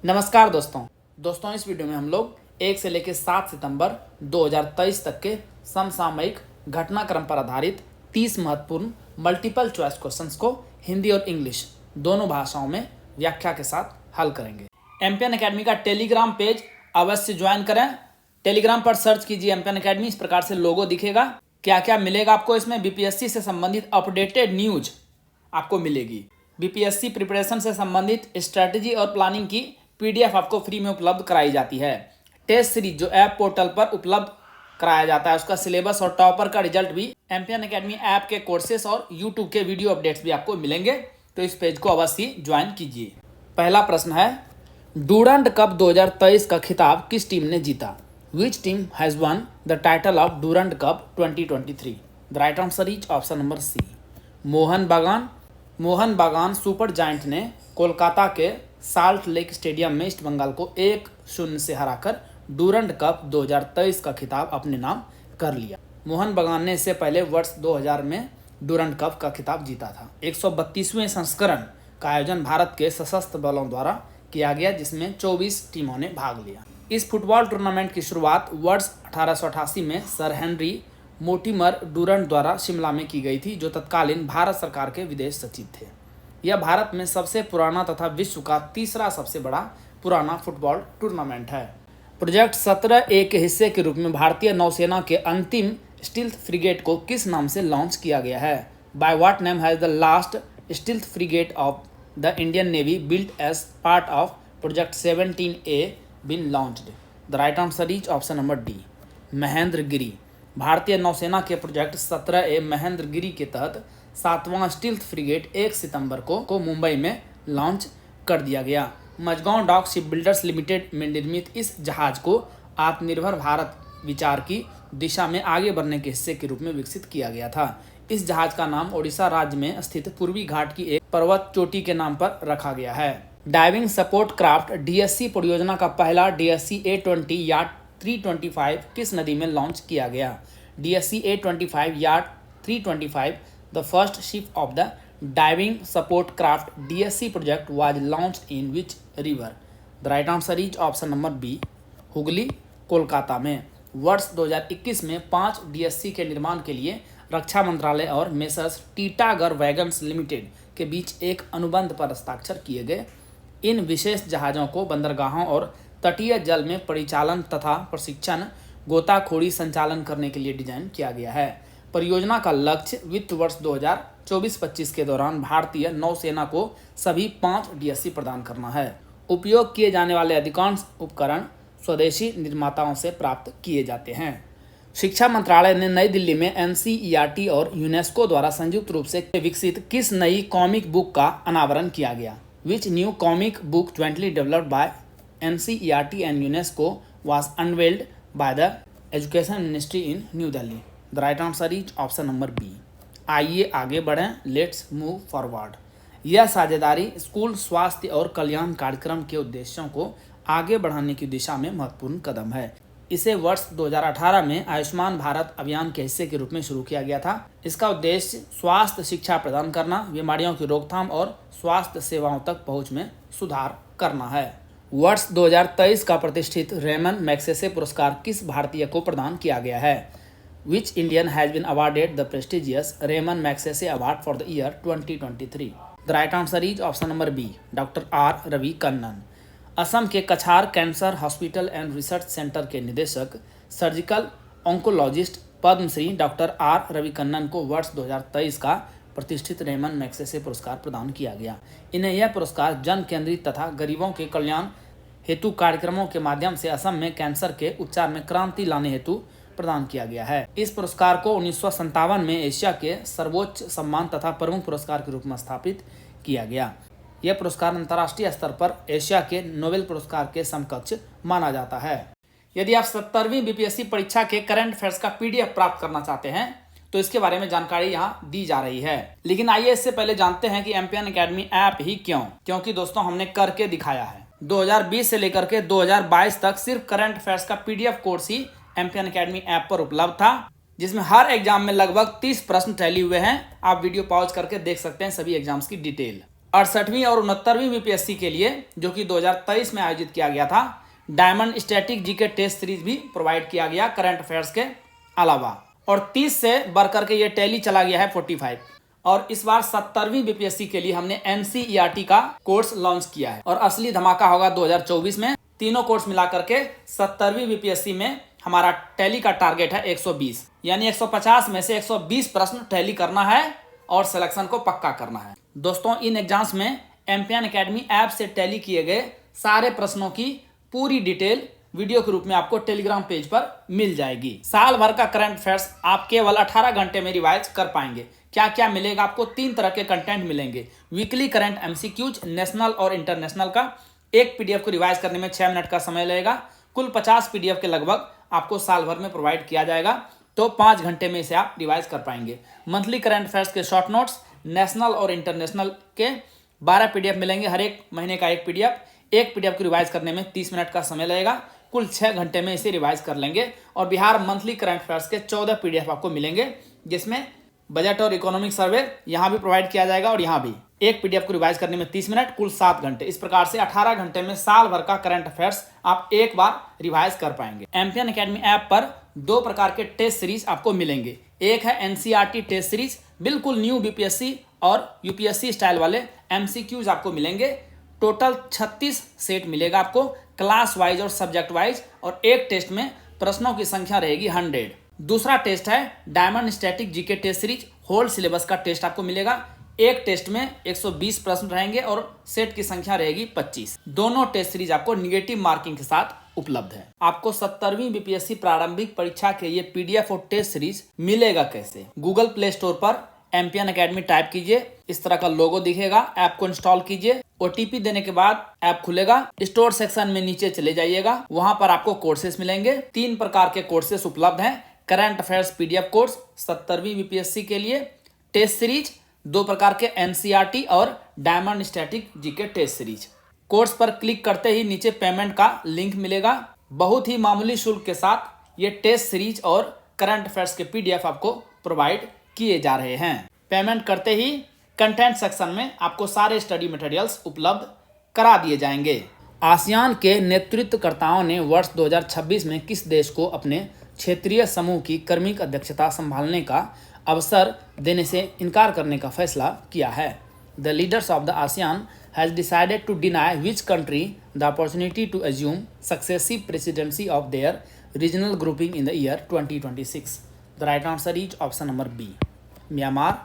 नमस्कार दोस्तों इस वीडियो में हम लोग 1 से लेकर 7 सितंबर 2023 तक के समसामयिक घटनाक्रम पर आधारित 30 महत्वपूर्ण मल्टीपल चॉइस क्वेश्चंस को हिंदी और इंग्लिश दोनों भाषाओं में व्याख्या के साथ हल करेंगे। एमपीएन एकेडमी का टेलीग्राम पेज अवश्य ज्वाइन करें। टेलीग्राम पर सर्च कीजिए एमपीएन एकेडमी, इस प्रकार से लोगो दिखेगा। क्या क्या मिलेगा आपको इसमें? बीपीएससी से संबंधित अपडेटेड न्यूज आपको मिलेगी। बीपीएससी प्रिपरेशन से संबंधित स्ट्रेटजी और प्लानिंग की पीडीएफ आपको फ्री में उपलब्ध कराई जाती है। टेस्ट सीरीज जो ऐप पोर्टल पर उपलब्ध कराया जाता है, उसका सिलेबस और टॉपर का रिजल्ट भी एमपीएन एकेडमी ऐप के कोर्सेस और यूट्यूब के वीडियो अपडेट्स भी आपको मिलेंगे, तो इस पेज को अवश्य ज्वाइन कीजिए। पहला प्रश्न है, डूरंड कप 2023 का खिताब किस टीम ने जीता? Which team has won the title of Durand cup 2023? The right answer is option number C, Mohun Bagan super giant ने कोलकाता के साल्ट लेक स्टेडियम में ईस्ट बंगाल को 1-0 से हराकर डूरंड कप 2023 का खिताब अपने नाम कर लिया। मोहन बागान ने इससे पहले वर्ष 2000 में डूरंड कप का खिताब जीता था। 132वें संस्करण का आयोजन भारत के सशस्त्र बलों द्वारा किया गया, जिसमें 24 टीमों ने भाग लिया। इस फुटबॉल टूर्नामेंट की शुरुआत वर्ष 1888 में सर हेनरी मोटिमर डूरंड द्वारा शिमला में की गई थी, जो तत्कालीन भारत सरकार के विदेश सचिव थे। यह भारत में सबसे पुराना तथा विश्व का तीसरा सबसे बड़ा पुराना फुटबॉल टूर्नामेंट है। प्रोजेक्ट 17A के हिस्से के रूप में भारतीय नौसेना के अंतिम स्टील्थ फ्रिगेट को किस नाम से लॉन्च किया गया है? By what name has the last stealth frigate of the Indian navy built as part of project 17A been launched? The right answer is option number D, Mahendragiri. भारतीय नौसेना के प्रोजेक्ट 17A महेंद्रगिरी के तहत 7वां स्टील्थ फ्रिगेट 1 सितंबर को मुंबई में launch कर दिया गया। Mazagon dock ship builders limited में निर्मित इस जहाज को आत्मनिर्भर भारत विचार की दिशा में आगे बढ़ने के हिस्से के रूप में विकसित किया गया था। इस जहाज का नाम ओडिशा राज्य में स्थित पूर्वी घाट की एक पर्वत चोटी के नाम पर रखा गया है। डाइविंग सपोर्ट क्राफ्ट डीएससी परियोजना का पहला डीएससी A20 यार्ड 325 किस नदी में लॉन्च किया गया? DSC A25 yard 325 the first ship of the diving support craft DSC project was launched in which river? The right answer is option number B, Hooghly, Kolkata में। वर्ष 2021 में 5 डीएससी के निर्माण के लिए रक्षा मंत्रालय और मेसर्स टीटागर वैगन्स लिमिटेड के बीच एक अनुबंध पर हस्ताक्षर किए गए। इन विशेष जहाज़ों को बंदरगाहों और तटीय जल में परिचालन तथा प्रशिक्षण, गोताखोरी संचालन करने के लिए डिजाइन किया गया है। परियोजना का लक्ष्य वित्त वर्ष 2024-25 के दौरान भारतीय नौसेना को सभी 5 डीएससी प्रदान करना है। उपयोग किए जाने वाले अधिकांश उपकरण स्वदेशी निर्माताओं से प्राप्त किए जाते हैं। शिक्षा मंत्रालय ने नई दिल्ली में एनसीईआरटी और यूनेस्को द्वारा संयुक्त रूप से विकसित किस नई कॉमिक बुक का अनावरण किया गया? Which new comic book jointly developed by NCERT and UNESCO was unveiled by the Education Ministry in New Delhi? The right answer is option number B. आइए आगे बढ़ें, लेट्स मूव फॉरवर्ड। यह साझेदारी school स्वास्थ्य और कल्याण कार्यक्रम के उद्देश्यों को आगे बढ़ाने की दिशा में महत्वपूर्ण कदम है। इसे वर्ष 2018 में आयुष्मान भारत अभियान के हिस्से के रूप में शुरू किया गया था। इसका उद्देश्य स्वास्थ्य शिक्षा प्रदान करना, बीमारियों की रोकथाम और स्वास्थ्य सेवाओं तक पहुँच में सुधार करना है। वर्ष 2023 का प्रतिष्ठित रेमन मैग्सेसे पुरस्कार किस भारतीय को प्रदान किया गया है? Which Indian has been awarded the prestigious Ramon Magsaysay award for the year 2023? The right answer is option number B, doctor R Ravi Kannan. Assam के Cachar cancer hospital and research centre के निदेशक surgical oncologist Padmashri doctor R Ravi Kannan को वर्ष 2023 का प्रतिष्ठित Ramon Magsaysay पुरस्कार प्रदान किया गया। इन्हें यह पुरस्कार जन केंद्रित तथा गरीबों के कल्याण हेतु कार्यक्रमों के माध्यम से असम में कैंसर के उपचार में क्रांति लाने हेतु प्रदान किया गया है। इस पुरस्कार को 1957 में एशिया के सर्वोच्च सम्मान तथा प्रमुख पुरस्कार के रूप में स्थापित किया गया। यह पुरस्कार अंतर्राष्ट्रीय स्तर पर एशिया के नोबेल पुरस्कार के समकक्ष माना जाता है। यदि आप 17वीं बीपीएससी परीक्षा के करंट अफेयर्स का पीडीएफ प्राप्त करना चाहते हैं तो इसके बारे में जानकारी यहाँ दी जा रही है। लेकिन आइए इससे पहले जानते हैं कि एमपीएन एकेडमी ऐप ही क्यों? क्योंकि दोस्तों हमने करके दिखाया है। 2020 से लेकर के 2022 तक सिर्फ करंट अफेयर्स का पीडीएफ कोर्स ही एमपीएन एकेडमी ऐप पर उपलब्ध था, जिसमें हर एग्जाम में लगभग 30 प्रश्न टैली हुए हैं। आप वीडियो पॉज करके देख सकते हैं सभी एग्जाम्स की डिटेल। 68वीं और 69वीं बीपीएससी के लिए, जो कि 2023 में आयोजित किया गया था, diamond static GK test series भी प्रोवाइड किया गया करंट अफेयर्स के अलावा। और 30 से बढ़ करके ये टैली चला गया है 45। और इस बार 70वीं बीपीएससी के लिए हमने एनसीईआरटी का कोर्स लॉन्च किया है और असली धमाका होगा 2024 में। तीनों कोर्स मिला करके 70वीं बीपीएससी में हमारा टैली का टारगेट है 120, यानी 150 में से 120 प्रश्न टैली करना है और सिलेक्शन को पक्का करना है। दोस्तों, इन एग्जाम्स में एम्पियन एकेडमी ऐप से टैली किए गए सारे प्रश्नों की पूरी डिटेल वीडियो के रूप में आपको टेलीग्राम पेज पर मिल जाएगी। साल भर का करंट अफेयर्स आप केवल 18 घंटे में रिवाइज कर पाएंगे। क्या क्या मिलेगा आपको? 3 तरह के कंटेंट मिलेंगे। वीकली करंट एमसीक्यूज नेशनल और इंटरनेशनल का, एक पीडीएफ को रिवाइज करने में 6 मिनट का समय लगेगा। कुल 50 पीडीएफ के लगभग आपको साल भर में प्रोवाइड किया जाएगा, तो 5 घंटे में इसे आप रिवाइज कर पाएंगे। मंथली करंट अफेयर्स के शॉर्ट नोट्स नेशनल और इंटरनेशनल के 12 पीडीएफ मिलेंगे, हर एक महीने का एक पीडीएफ। एक पीडीएफ को रिवाइज करने में 30 मिनट का समय लगेगा, कुल 6 घंटे में इसे रिवाइज कर लेंगे। और बिहार मंथली करंट अफेयर्स के 14 पीडीएफ आपको मिलेंगे, जिसमें बजट और इकोनॉमिक सर्वे यहाँ भी प्रोवाइड किया जाएगा और यहाँ भी। एक पीडीएफ को रिवाइज करने में 30 मिनट, कुल 7 घंटे। इस प्रकार से 18 घंटे में साल भर का करंट अफेयर्स आप एक बार रिवाइज कर पाएंगे। एम्पियन एकेडमी ऐप पर 2 प्रकार के टेस्ट सीरीज आपको मिलेंगे। एक है एनसीईआरटी टेस्ट सीरीज, बिल्कुल न्यू बीपीएससी और यूपीएससी स्टाइल वाले एमसीक्यूज आपको मिलेंगे। टोटल 36 सेट मिलेगा आपको, क्लास वाइज और सब्जेक्ट वाइज, और एक टेस्ट में प्रश्नों की संख्या रहेगी 100। दूसरा टेस्ट है diamond static GK test series, whole syllabus का टेस्ट आपको मिलेगा। एक टेस्ट में 120 प्रश्न रहेंगे और सेट की संख्या रहेगी 25। दोनों टेस्ट सीरीज आपको निगेटिव मार्किंग के साथ उपलब्ध है। आपको 70वीं बीपीएससी प्रारंभिक परीक्षा के ये पीडीएफ और टेस्ट सीरीज मिलेगा कैसे? गूगल प्ले स्टोर पर एम्पियन एकेडमी टाइप कीजिए, इस तरह का लोगो दिखेगा, ऐप को इंस्टॉल कीजिए। ओटीपी देने के बाद ऐप खुलेगा। स्टोर सेक्शन में नीचे चले जाइएगा, वहां पर आपको कोर्सेस मिलेंगे। 3 प्रकार के कोर्सेस उपलब्ध हैं। करंट अफेयर्स पीडीएफ कोर्स 70वीं बीपीएससी के लिए, टेस्ट सीरीज 2 प्रकार के एनसीईआरटी और diamond static GK test series. Course पर क्लिक करते ही नीचे पेमेंट का लिंक मिलेगा। बहुत ही मामूली शुल्क के साथ ये टेस्ट सीरीज और करंट अफेयर्स के पीडीएफ आपको प्रोवाइड किए जा रहे हैं। पेमेंट करते ही कंटेंट सेक्शन में आपको सारे स्टडी मटेरियल्स उपलब्ध करा दिए जाएंगे। आसियान के नेतृत्वकर्ताओं ने वर्ष 2026 में किस देश को अपने क्षेत्रीय समूह की क्रमिक अध्यक्षता संभालने का अवसर देने से इनकार करने का फैसला किया है? The leaders of the ASEAN has decided to deny which country the opportunity to assume successive presidency of their regional grouping in the year 2026। The right answer is option number B, Myanmar.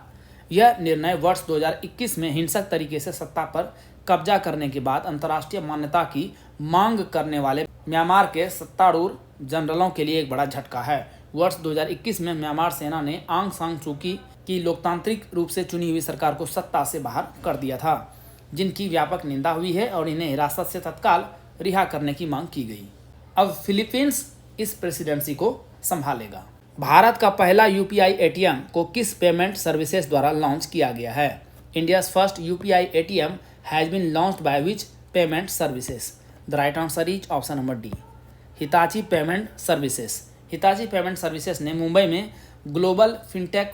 यह निर्णय वर्ष 2021 में हिंसक तरीके से सत्ता पर कब्जा करने के बाद अंतर्राष्ट्रीय मान्यता की मांग करने वाले म्यांमार के सत्तारूढ़ जनरलों के लिए एक बड़ा झटका है। वर्ष 2021 में म्यांमार सेना ने आंग सान सू की लोकतांत्रिक रूप से चुनी हुई सरकार को सत्ता से बाहर कर दिया था, जिनकी व्यापक निंदा हुई है और इन्हें हिरासत से तत्काल रिहा करने की मांग की गई। अब फिलीपींस इस प्रेसिडेंसी को संभालेगा। भारत का पहला यूपीआई एटीएम को किस पेमेंट सर्विसेज द्वारा लॉन्च किया गया है? India's first UPI ATM has been launched by which payment services? The right answer is option number D, Hitachi payment services. Hitachi payment services ने मुंबई में ग्लोबल फिनटेक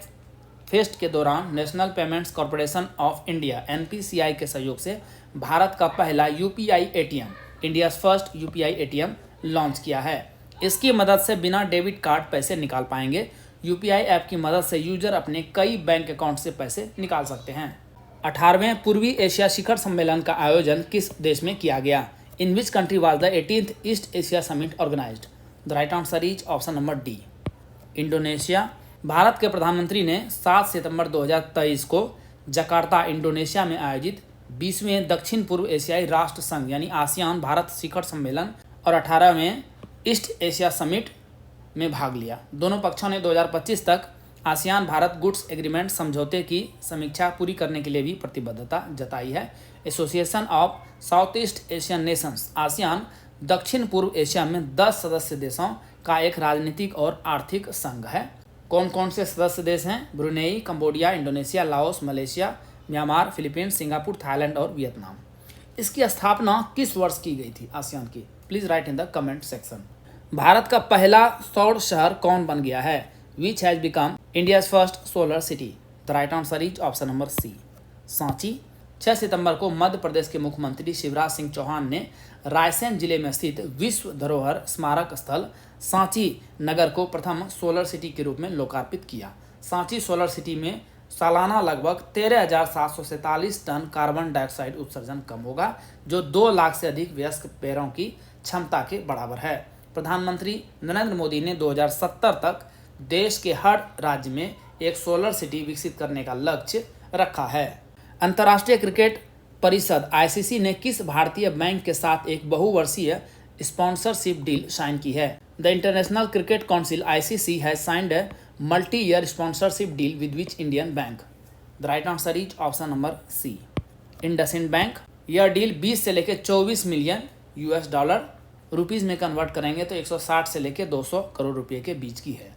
फेस्ट के दौरान national payments corporation of India NPCI के सहयोग से भारत का पहला UPI ATM, India's first UPI ATM launch किया है। इसकी मदद से बिना डेबिट कार्ड पैसे निकाल पाएंगे। यूपीआई ऐप की मदद से यूजर अपने कई बैंक अकाउंट से पैसे निकाल सकते हैं। 18वें पूर्वी एशिया शिखर सम्मेलन का आयोजन किस देश में किया गया? In which country was the 18th East Asia summit organised? The right answer is option number D, Indonesia. Bharat के प्रधानमंत्री ने 7 सितंबर 2023 को जकार्ता, इंडोनेशिया में आयोजित 20वें दक्षिण पूर्व एशियाई राष्ट्र संघ यानी आसियान भारत शिखर सम्मेलन और 18वें ईस्ट एशिया समिट में भाग लिया। दोनों पक्षों ने 2025 तक आसियान भारत गुड्स एग्रीमेंट समझौते की समीक्षा पूरी करने के लिए भी प्रतिबद्धता जताई है। Association of south east Asian Nations ASEAN दक्षिण पूर्व एशिया में 10 सदस्य देशों का एक राजनीतिक और आर्थिक संघ है। कौन कौन से सदस्य देश हैं? Brunei, Cambodia, Indonesia, Laos, Malaysia, Myanmar, Philippines, Singapore, Thailand और वियतनाम। इसकी स्थापना किस वर्ष की गई थी आसियान की? Please write in the comment section. Bharat का पहला सौर शहर कौन बन गया है? Which has become India's first solar city? The right answer is option number C, Sanchi. 6 सितंबर को मध्य प्रदेश के मुख्यमंत्री शिवराज सिंह चौहान ने रायसेन जिले में स्थित विश्व धरोहर स्मारक स्थल सांची नगर को प्रथम सोलर सिटी के रूप में लोकार्पित किया। सांची सोलर सिटी में सालाना लगभग 13,747 टन कार्बन डाइऑक्साइड उत्सर्जन कम होगा, जो 2 लाख से अधिक वयस्क पेड़ों की क्षमता के बराबर है। प्रधानमंत्री नरेंद्र मोदी ने 2070 तक देश के हर राज्य में एक सोलर सिटी विकसित करने का लक्ष्य रखा है। अंतर्राष्ट्रीय क्रिकेट परिषद आईसीसी ने किस भारतीय बैंक के साथ एक बहुवर्षीय स्पॉन्सरशिप डील साइन की है? The International Cricket Council ICC has signed a multi year sponsorship deal with which Indian bank? The right answer is option number C, IndusInd bank. यह डील 20 से लेकर 24 मिलियन यूएस डॉलर रुपीस में convert करेंगे तो 160 से लेकर 200 करोड़ रुपए के बीच की है।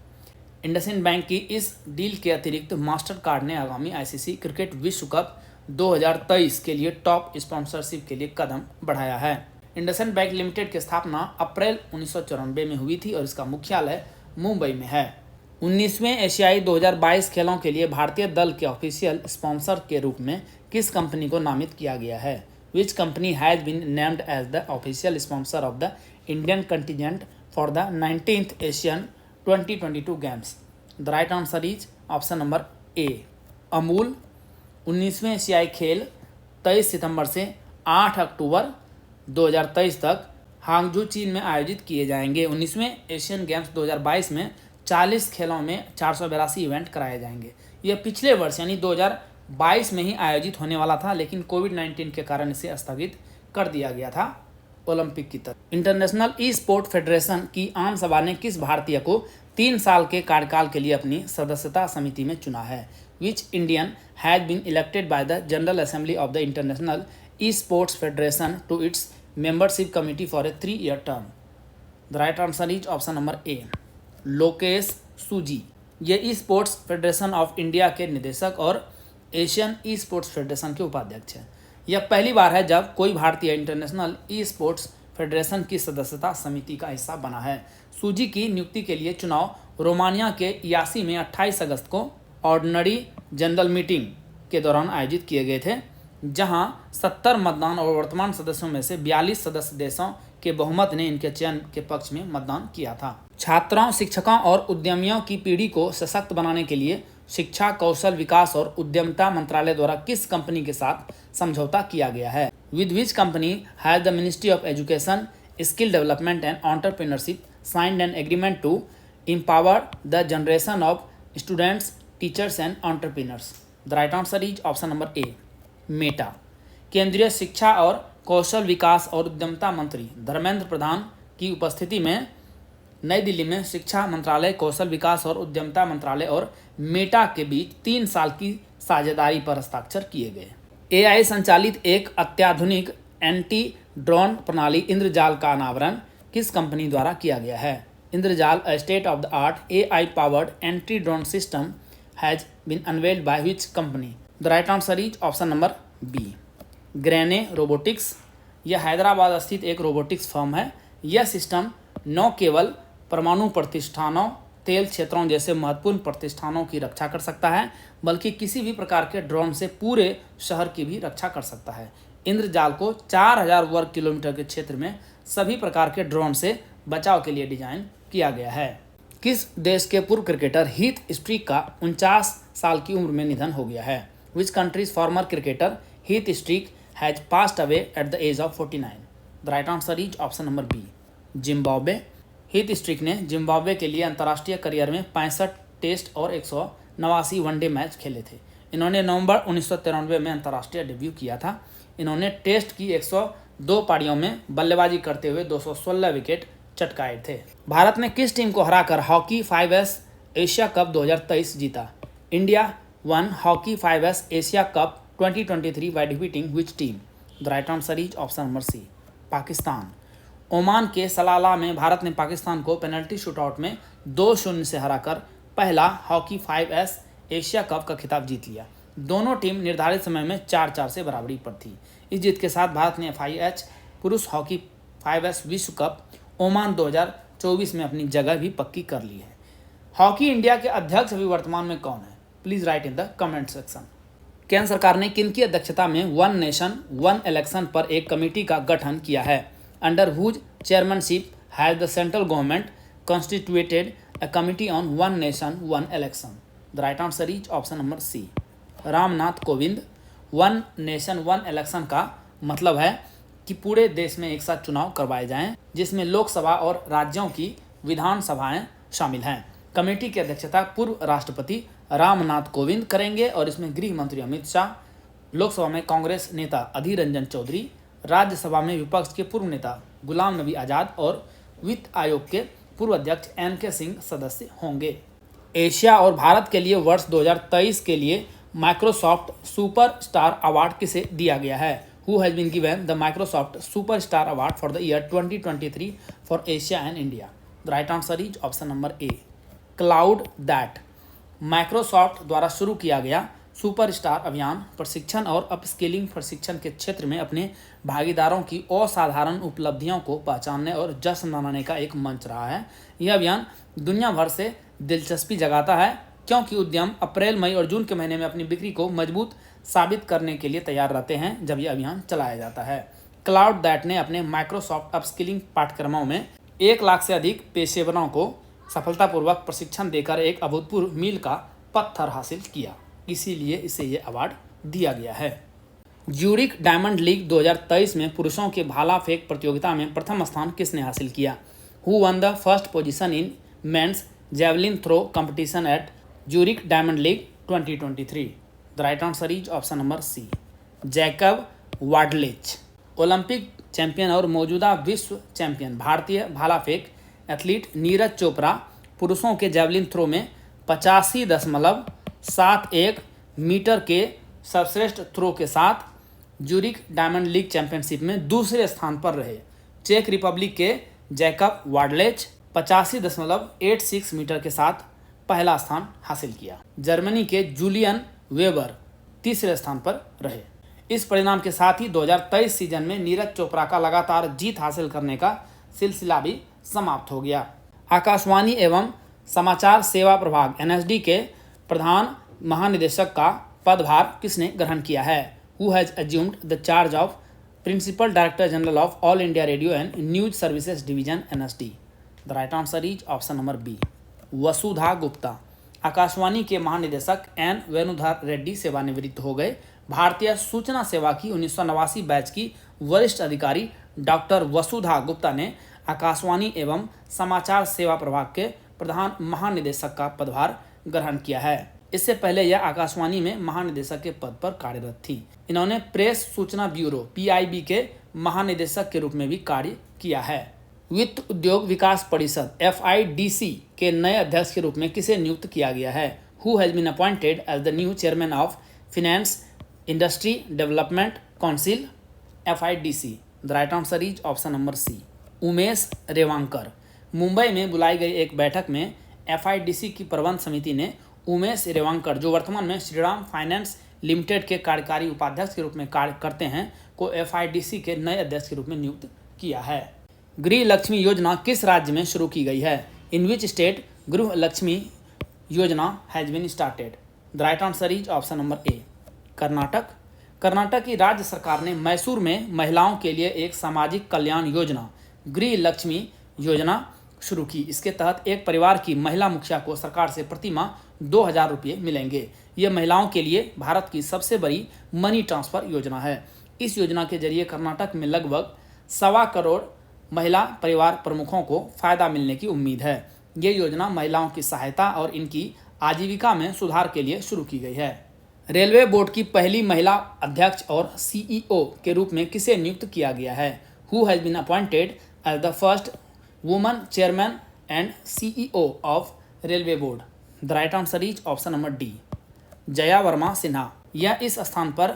इंडसइंड बैंक की इस डील के अतिरिक्त मास्टर कार्ड ने आगामी आईसीसी क्रिकेट विश्व कप 2023 के लिए टॉप स्पॉन्सरशिप के लिए कदम बढ़ाया है। इंडसइंड बैंक लिमिटेड की स्थापना अप्रैल 1994 में हुई थी और इसका मुख्यालय मुंबई में है। 19वें एशियाई 2022 खेलों के लिए भारतीय दल के ऑफिशियल स्पॉन्सर के रूप में किस कंपनी को नामित किया गया है? Which company has been named as the official sponsor of the Indian contingent for the 19th Asian 2022 Games? The right answer is option number A, Amul. 19वें एशियाई खेल 23 सितंबर से 8 अक्टूबर 2023 तक हांगझू चीन में आयोजित किए जाएंगे। 19वें एशियन गेम्स 2022 में 40 खेलों में 482 इवेंट कराए जाएंगे। यह पिछले वर्ष यानी 2022 में ही आयोजित होने वाला था, लेकिन कोविड-19 के कारण इसे स्थगित कर दिया गया था ओलंपिक की तरह। इंटरनेशनल ई स्पोर्ट फेडरेशन की आम सभा ने किस भारतीय को 3 साल के कार्यकाल के लिए अपनी सदस्यता समिति में चुना है? Which Indian has been elected by the general assembly of the international e sports federation to its membership committee for a 3-year term? The right answer is option number A, Lokesh Suji. ये e sports federation of India के निदेशक और Asian ई sports federation के उपाध्यक्ष हैं। यह पहली बार है जब कोई भारतीय इंटरनेशनल ई स्पोर्ट्स फेडरेशन की सदस्यता समिति का हिस्सा बना है। सूजी की नियुक्ति के लिए चुनाव रोमानिया के यासी में 28 अगस्त को ऑर्डिनरी जनरल मीटिंग के दौरान आयोजित किए गए थे, जहां 70 मतदान और वर्तमान सदस्यों में से 42 सदस्य देशों के बहुमत ने इनके चयन के पक्ष में मतदान किया था। छात्रों, शिक्षकों और उद्यमियों की पीढ़ी को सशक्त बनाने के लिए शिक्षा, कौशल विकास और उद्यमिता मंत्रालय द्वारा किस कंपनी के साथ समझौता किया गया है? With which company has the ministry of education, skill development and entrepreneurship signed an agreement to empower the generation of students, teachers and entrepreneurs? The right answer is option number A, Meta. केंद्रीय शिक्षा और कौशल विकास और उद्यमिता मंत्री धर्मेंद्र प्रधान की उपस्थिति में नई दिल्ली में शिक्षा मंत्रालय, कौशल विकास और उद्यमिता मंत्रालय और मेटा के बीच 3 साल की साझेदारी पर हस्ताक्षर किए गए। एआई संचालित एक अत्याधुनिक एंटी ड्रोन प्रणाली इंद्रजाल का अनावरण किस कंपनी द्वारा किया गया है? इंद्रजाल, a state of the art AI powered anti drone system, has been unveiled by which company? The right answer is option number B, ग्रेने robotics. यह हैदराबाद स्थित एक रोबोटिक्स फर्म है। यह सिस्टम न केवल परमाणु प्रतिष्ठानों, तेल क्षेत्रों जैसे महत्वपूर्ण प्रतिष्ठानों की रक्षा कर सकता है, बल्कि किसी भी प्रकार के ड्रोन से पूरे शहर की भी रक्षा कर सकता है। इंद्रजाल को 4000 वर्ग किलोमीटर के क्षेत्र में सभी प्रकार के ड्रोन से बचाव के लिए डिजाइन किया गया है। किस देश के पूर्व क्रिकेटर हीथ स्ट्रीक का 49 साल की उम्र में निधन हो गया है? Which country's former cricketer Heath Streak has passed away at the age of 49? The right answer is option number B, Zimbabwe. Heath Streak ने जिम्बाब्वे के लिए अंतर्राष्ट्रीय करियर में 65 टेस्ट और 189 वनडे मैच खेले थे। इन्होंने नवंबर 1993 में अंतर्राष्ट्रीय डेब्यू किया था। इन्होंने टेस्ट की 102 पारियों में बल्लेबाजी करते हुए 216 विकेट चटकाए थे। भारत ने किस टीम को हराकर हॉकी 5S एशिया कप 2023 जीता? India won hockey 5S Asia cup 2023 by defeating which team? The right answer is option number C, Pakistan. Oman के सलाला में भारत ने पाकिस्तान को पेनल्टी शूटआउट में 2-0 से हराकर पहला हॉकी 5S एशिया कप का खिताब जीत लिया। दोनों टीम निर्धारित समय में 4-4 से बराबरी पर थी। इस जीत के साथ भारत ने FIH पुरुष हॉकी 5S विश्व कप ओमान 2024 में अपनी जगह भी पक्की कर ली है। हॉकी इंडिया के अध्यक्ष अभी वर्तमान में कौन है? Please write in the comment section. केंद्र सरकार ने किनकी अध्यक्षता में वन नेशन वन इलेक्शन पर एक कमेटी का गठन किया है? Under whose chairmanship has the central government constituted a committee on one nation one election? The right answer is option number C, Ramnath Kovind. One nation one election का मतलब है कि पूरे देश में एक साथ चुनाव करवाए जाएं, जिसमें लोकसभा और राज्यों की विधानसभाएं शामिल हैं। कमेटी की अध्यक्षता पूर्व राष्ट्रपति रामनाथ कोविंद करेंगे और इसमें गृह मंत्री अमित शाह, लोकसभा में कांग्रेस नेता अधीर रंजन चौधरी, राज्यसभा में विपक्ष के पूर्व नेता गुलाम नबी आज़ाद और वित्त आयोग के पूर्व अध्यक्ष एन.के. सिंह सदस्य होंगे। एशिया और भारत के लिए वर्ष 2023 के लिए माइक्रोसॉफ्ट सुपर स्टार अवार्ड किसे दिया गया है? Who has been given the Microsoft Superstar Award for the year 2023 for Asia and India? The right answer is option number A, Cloud That। Microsoft द्वारा शुरू किया गया सुपरस्टार अभियान प्रशिक्षण और अपस्किलिंग प्रशिक्षण के क्षेत्र में अपने भागीदारों की असाधारण उपलब्धियों को पहचानने और जश्न मनाने का एक मंच रहा है। यह अभियान दुनिया भर से दिलचस्पी जगाता है क्योंकि उद्यम अप्रैल, मई और जून के महीने में अपनी बिक्री को मजबूत साबित करने के लिए तैयार रहते हैं जब यह अभियान चलाया जाता है। क्लाउड दैट ने अपने माइक्रोसॉफ्ट अपस्किलिंग पाठ्यक्रमों में 1 लाख से अधिक पेशेवरों को सफलतापूर्वक प्रशिक्षण देकर एक अभूतपूर्व मील का पत्थर हासिल किया, इसीलिए इसे ये अवार्ड दिया गया है। ज्यूरिख डायमंड लीग 2023 में पुरुषों के भाला फेंक प्रतियोगिता में प्रथम स्थान किसने हासिल किया? Who won the first position in men's javelin throw competition at Zurich Diamond League 2023? The right answer is option number C, Jakub Vadlejch. Olympic champion और मौजूदा विश्व चैंपियन भारतीय भाला फेंक एथलीट नीरज चोपड़ा पुरुषों के जेवलिन थ्रो में 85.71 मीटर के सर्वश्रेष्ठ थ्रो के साथ ज्यूरिख डायमंड लीग चैंपियनशिप में दूसरे स्थान पर रहे। चेक रिपब्लिक के जैकब वाडलेच 85.86 मीटर के साथ पहला स्थान हासिल किया। जर्मनी के जूलियन वेबर तीसरे स्थान पर रहे। इस परिणाम के साथ ही 2023 सीजन में नीरज चोपड़ा का लगातार जीत हासिल करने का सिलसिला भी समाप्त हो गया। आकाशवाणी एवं समाचार सेवा प्रभाग NSD के प्रधान महानिदेशक का पदभार किसने ग्रहण किया है? Who has assumed the charge of principal director general of All India Radio and News Services Division NSD? The right answer is option number B, Vasudha Gupta. Akashvani के महानिदेशक एन वेणुधर रेड्डी सेवानिवृत्त हो गए। भारतीय सूचना सेवा की 1989 बैच की वरिष्ठ अधिकारी डॉक्टर वसुधा गुप्ता ने आकाशवाणी एवं समाचार सेवा प्रभाग के प्रधान महानिदेशक का पदभार ग्रहण किया है। इससे पहले यह आकाशवाणी में महानिदेशक के पद पर कार्यरत थी। इन्होंने प्रेस सूचना ब्यूरो PIB के महानिदेशक के रूप में भी कार्य किया है। वित्त उद्योग विकास परिषद FIDC के नए अध्यक्ष के रूप में किसे नियुक्त किया गया है? Who has been appointed as the new chairman of Finance Industry Development Council FIDC? The right answer is option number C, Umesh Revankar. Mumbai में बुलाई गई एक बैठक में FIDC की प्रबंध समिति ने उमेश रेवांकर, जो वर्तमान में श्रीराम फाइनेंस लिमिटेड के कार्यकारी उपाध्यक्ष के रूप में कार्य करते हैं, को FIDC के नए अध्यक्ष के रूप में नियुक्त किया है। गृह लक्ष्मी योजना किस राज्य में शुरू की गई है? In which state Gruha Lakshmi Yojana has been started? The right answer is option number A, Karnataka. Karnataka की राज्य सरकार ने मैसूर में महिलाओं के लिए एक सामाजिक कल्याण योजना गृह लक्ष्मी योजना शुरू की। इसके तहत एक परिवार की महिला मुखिया को सरकार से प्रति माह 2,000 रुपये मिलेंगे। ये महिलाओं के लिए भारत की सबसे बड़ी मनी ट्रांसफर योजना है। इस योजना के जरिए कर्नाटक में लगभग 1.25 करोड़ महिला परिवार प्रमुखों को फायदा मिलने की उम्मीद है। ये योजना महिलाओं की सहायता और इनकी आजीविका में सुधार के लिए शुरू की गई है। रेलवे बोर्ड की पहली महिला अध्यक्ष और CEO के रूप में किसे नियुक्त किया गया है? Who has been appointed as the first woman chairman and CEO of railway board? The right answer is option number D, Jaya Varma Sinha. यह इस स्थान पर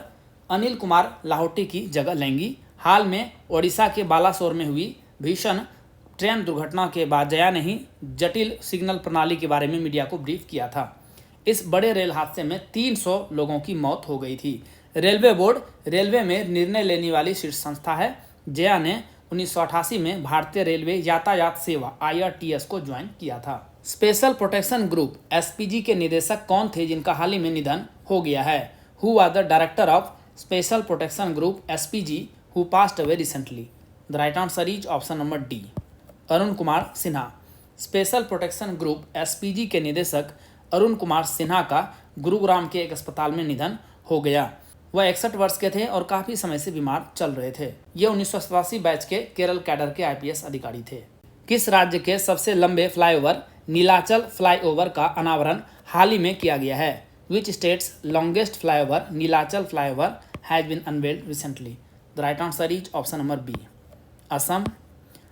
अनिल कुमार लाहौटी की जगह लेंगी। हाल में ओडिशा के बालासोर में हुई भीषण ट्रेन दुर्घटना के बाद जया ने ही जटिल सिग्नल प्रणाली के बारे में मीडिया को ब्रीफ किया था। इस बड़े रेल हादसे में 300 लोगों की मौत हो गई थी। रेलवे बोर्ड रेलवे में निर्णय लेने वाली शीर्ष संस्था है। जया ने 1988 में भारतीय रेलवे यातायात सेवा IRTS को ज्वाइन किया था। स्पेशल प्रोटेक्शन ग्रुप SPG के निदेशक कौन थे जिनका हाल ही में निधन हो गया है? Who was the director of special protection group SPG who passed away recently? The right answer is option number D, Arun Kumar Sinha. Special protection group SPG के निदेशक अरुण कुमार सिन्हा का गुरुग्राम के एक अस्पताल में निधन हो गया। वह 61 वर्ष के थे और काफ़ी समय से बीमार चल रहे थे। ये 1987 बैच के केरल कैडर के IPS अधिकारी थे। किस राज्य के सबसे लंबे फ्लाईओवर नीलाचल फ्लाईओवर का अनावरण हाल ही में किया गया है? Which state's longest flyover Nilachal flyover has been unveiled recently? The right answer is option number B, Assam.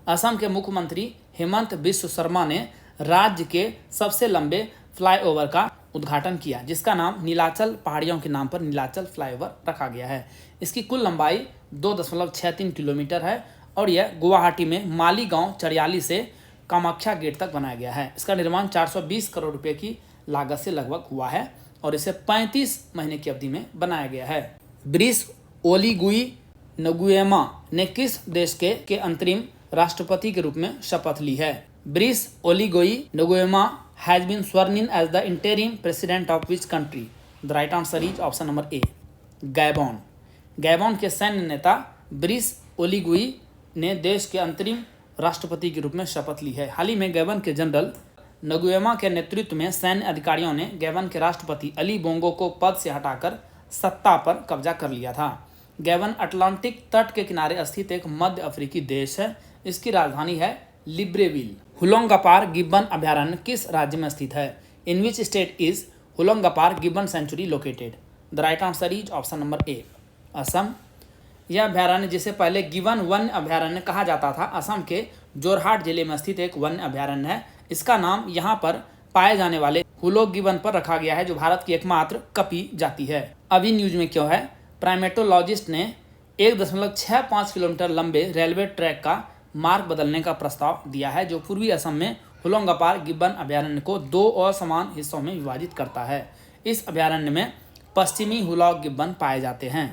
Assam के मुख्यमंत्री हेमंत बिश्व शर्मा ने राज्य के सबसे लंबे फ्लाईओवर का उद्घाटन किया, जिसका नाम नीलाचल पहाड़ियों के नाम पर नीलाचल फ्लाईओवर रखा गया है। इसकी कुल लंबाई 2.63 किलोमीटर है और यह गुवाहाटी में मालीगांव चरियाली से कामाख्या गेट तक बनाया गया है। इसका निर्माण 420 करोड़ रुपए की लागत से लगभग हुआ है और इसे 35 महीने की अवधि में बनाया गया है। ब्रिस ओलीगुई नगुएमा ने किस देश के अंतरिम राष्ट्रपति के रूप में शपथ ली है? Brice Oligui Nguema has been sworn in as the interim president of which country? The right answer is option number A, Gabon. Gabon के सैन्य नेता ब्रिस ओलीगुई ने देश के अंतरिम राष्ट्रपति के रूप में शपथ ली है। हाल ही में गैबन के जनरल नगुएमा के नेतृत्व में सैन्य अधिकारियों ने गैबन के राष्ट्रपति अली बोंगो को पद से हटाकर सत्ता पर कब्जा कर लिया था। गैबन अटलांटिक तट के किनारे स्थित एक मध्य अफ्रीकी देश है। इसकी राजधानी है लिब्रेविल। हुलोंगापार गिब्बन अभयारण्य किस राज्य में स्थित है? In which state is Hollongapar Gibbon Sanctuary located? The right answer is option number A, Assam. यह अभयारण्य, जिसे पहले गिब्बन वन्य अभयारण्य कहा जाता था, असम के जोरहाट जिले में स्थित एक वन्य अभयारण्य है। इसका नाम यहाँ पर पाए जाने वाले हुलो गिब्बन पर रखा गया है, जो भारत की एकमात्र कपी जाति है। अभी न्यूज में क्यों है? प्राइमेटोलॉजिस्ट ने 1.65 किलोमीटर लंबे रेलवे ट्रैक का मार्ग बदलने का प्रस्ताव दिया है, जो पूर्वी असम में हुलोंगापार गिब्बन अभयारण्य को 2 असमान हिस्सों में विभाजित करता है। इस अभयारण्य में पश्चिमी हुलॉग गिब्बन पाए जाते हैं।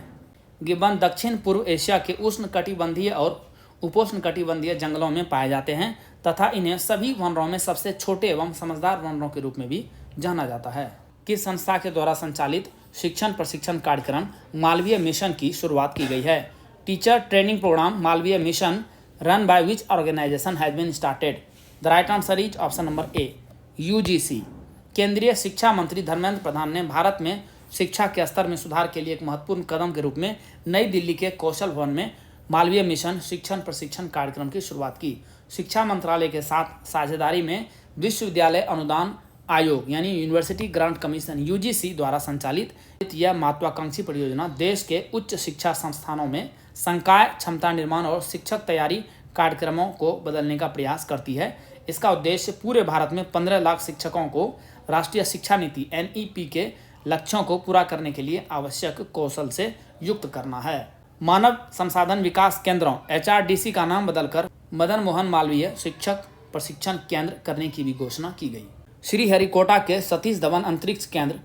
गिब्बन दक्षिण पूर्व एशिया के उष्णकटिबंधीय और उपोष्णकटिबंधीय जंगलों में पाए जाते हैं तथा इन्हें सभी वानरों में सबसे छोटे एवं समझदार वानरों के रूप में भी जाना जाता है। किस संस्था के द्वारा संचालित शिक्षण प्रशिक्षण कार्यक्रम मालवीय मिशन की शुरुआत की गई है? Teacher training programme Malaviya mission run by which organisation has been started? The right answer is option number A, UGC। केंद्रीय शिक्षा मंत्री धर्मेंद्र प्रधान ने भारत में शिक्षा के स्तर में सुधार के लिए एक महत्वपूर्ण कदम के रूप में नई दिल्ली के कौशल भवन में मालवीय मिशन शिक्षण प्रशिक्षण कार्यक्रम की शुरुआत की। शिक्षा मंत्रालय के साथ साझेदारी में विश्वविद्यालय अनुदान आयोग यानी यूनिवर्सिटी ग्रांट कमीशन UGC द्वारा संचालित यह महत्वाकांक्षी परियोजना देश के उच्च शिक्षा संस्थानों में संकाय क्षमता निर्माण और शिक्षक तैयारी कार्यक्रमों को बदलने का प्रयास करती है। इसका उद्देश्य पूरे भारत में 15 लाख शिक्षकों को राष्ट्रीय शिक्षा नीति NEP के लक्ष्यों को पूरा करने के लिए आवश्यक कौशल से युक्त करना है। मानव संसाधन विकास केंद्रों HRDC का नाम बदलकर मदन मोहन मालवीय शिक्षक प्रशिक्षण केंद्र करने की भी घोषणा की गई। श्रीहरिकोटा के सतीश धवन अंतरिक्ष केंद्र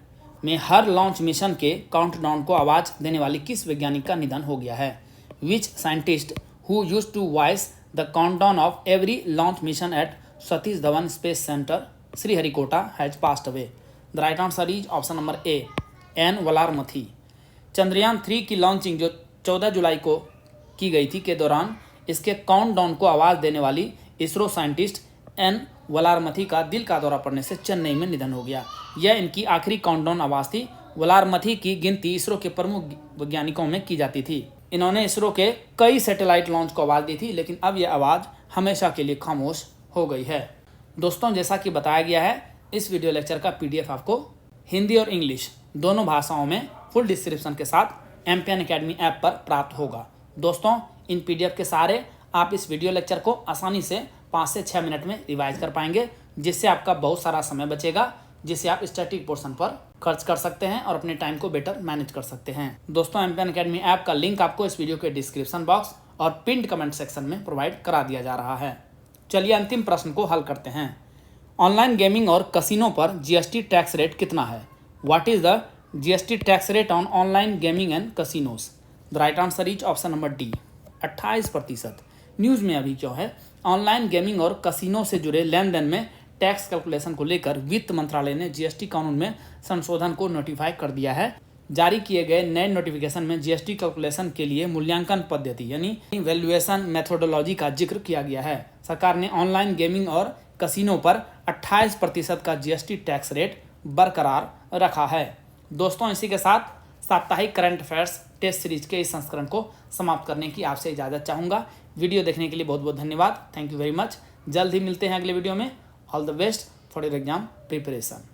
में हर लॉन्च मिशन के काउंटडाउन को आवाज देने वाली किस वैज्ञानिक का निधन हो गया है? Which scientist who used to voice the countdown of every launch mission at Satish Dhawan space centre Sriharikota has passed away? The right answer is option number A, N Valarmathi. Chandrayaan 3 की लॉन्चिंग जो 14 जुलाई को की गई थी के दौरान इसके काउंटडाउन को आवाज देने वाली इसरो साइंटिस्ट N वलारमथी का दिल का दौरा पड़ने से चेन्नई में निधन हो गया। यह इनकी आखिरी काउंटडाउन आवाज थी। वलारमथी की गिनती इसरो के प्रमुख वैज्ञानिकों में की जाती थी। इन्होंने इसरो के कई सैटेलाइट लॉन्च को आवाज दी थी, लेकिन अब यह आवाज हमेशा के लिए खामोश हो गई है। दोस्तों, जैसा कि बताया गया है, इस वीडियो लेक्चर का PDF आपको हिंदी और इंग्लिश दोनों भाषाओं में फुल डिस्क्रिप्शन के साथ एमपीएन अकेडमी ऐप पर प्राप्त होगा। दोस्तों, इन PDF के सहारे आप इस वीडियो लेक्चर को आसानी से 5 से 6 मिनट में रिवाइज कर पाएंगे, जिससे आपका बहुत सारा समय बचेगा, जिसे आप स्टैटिक पोर्शन पर खर्च कर सकते हैं और अपने टाइम को बेटर मैनेज कर सकते हैं। दोस्तों, एमपीएन अकेडमी ऐप का लिंक आपको इस वीडियो के डिस्क्रिप्शन बॉक्स और पिन्ड कमेंट सेक्शन में प्रोवाइड करा दिया जा रहा है। चलिए अंतिम प्रश्न को हल करते हैं। ऑनलाइन गेमिंग और कसिनो पर GST टैक्स रेट कितना है? What is the GST tax rate on online gaming and casinos? The right answer is option number D, 28%। News में अभी क्यों है? ऑनलाइन गेमिंग और कसिनो से जुड़े लेन देन में टैक्स कैलकुलेशन को लेकर वित्त मंत्रालय ने GST कानून में संशोधन को नोटिफाई कर दिया है, जारी किए गए नए नोटिफिकेशन में जीएसटी कैलकुलेशन के लिए मूल्यांकन पद्धति यानी वैल्यूएशन मेथोडोलॉजी का जिक्र किया गया है। सरकार ने ऑनलाइन गेमिंग और कसिनो पर 28% का जीएसटी टैक्स रेट बरकरार रखा है। दोस्तों, इसी के साथ साप्ताहिक करंट अफेयर्स टेस्ट सीरीज के इस संस्करण को समाप्त करने की आपसे इजाज़त चाहूँगा। वीडियो देखने के लिए बहुत बहुत धन्यवाद। Thank you very much. जल्द ही मिलते हैं अगले वीडियो में। All the best for your exam preparation.